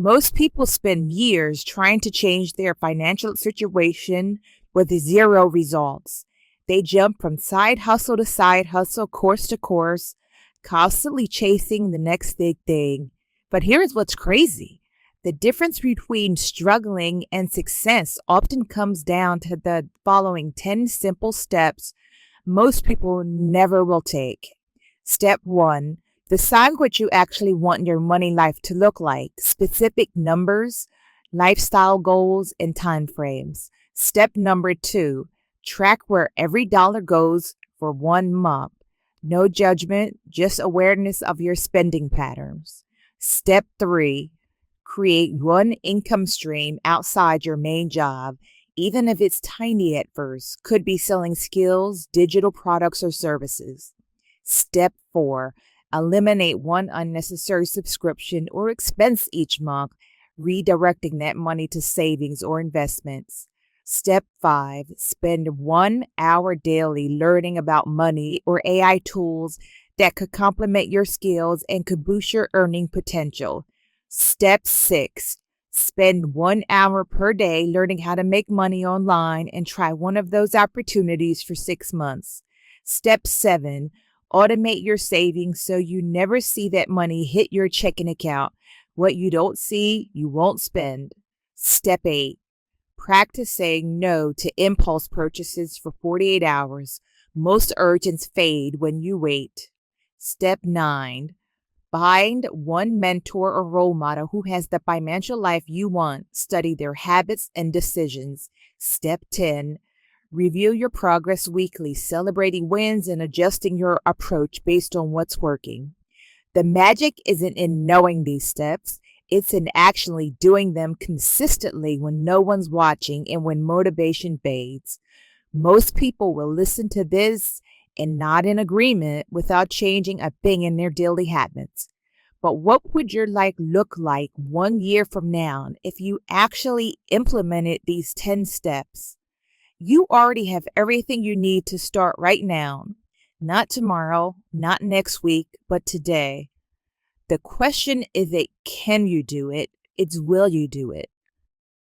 Most people spend years trying to change their financial situation with zero results. They jump from side hustle, course to course, constantly chasing the next big thing. But here's what's crazy. The difference between struggling and success often comes down to the following 10 simple steps most people never will take. Step one, decide what you actually want your money life to look like, specific numbers, lifestyle goals, and time frames. Step number two, track where every dollar goes for 1 month. No judgment, just awareness of your spending patterns. Step three, create one income stream outside your main job, even if it's tiny at first. Could be selling skills, digital products, or services. Step four, eliminate one unnecessary subscription or expense each month, redirecting that money to savings or investments. Step five, spend 1 hour daily learning about money or AI tools that could complement your skills and could boost your earning potential. Step six, spend 1 hour per day learning how to make money online and try one of those opportunities for 6 months. Step seven, automate your savings so you never see that money hit your checking account. What you don't see, you won't spend. Step eight, practice saying no to impulse purchases for 48 hours. Most urgents fade when you wait. Step nine, find one mentor or role model who has the financial life you want. Study their habits and decisions. Step 10, review your progress weekly, celebrating wins and adjusting your approach based on what's working. The magic isn't in knowing these steps, it's in actually doing them consistently when no one's watching and when motivation fades. Most people will listen to this and nod in agreement without changing a thing in their daily habits. But what would your life look like 1 year from now if you actually implemented these 10 steps? You already have everything you need to start right now. Not tomorrow, not next week, but today. The question isn't can you do it, it's will you do it.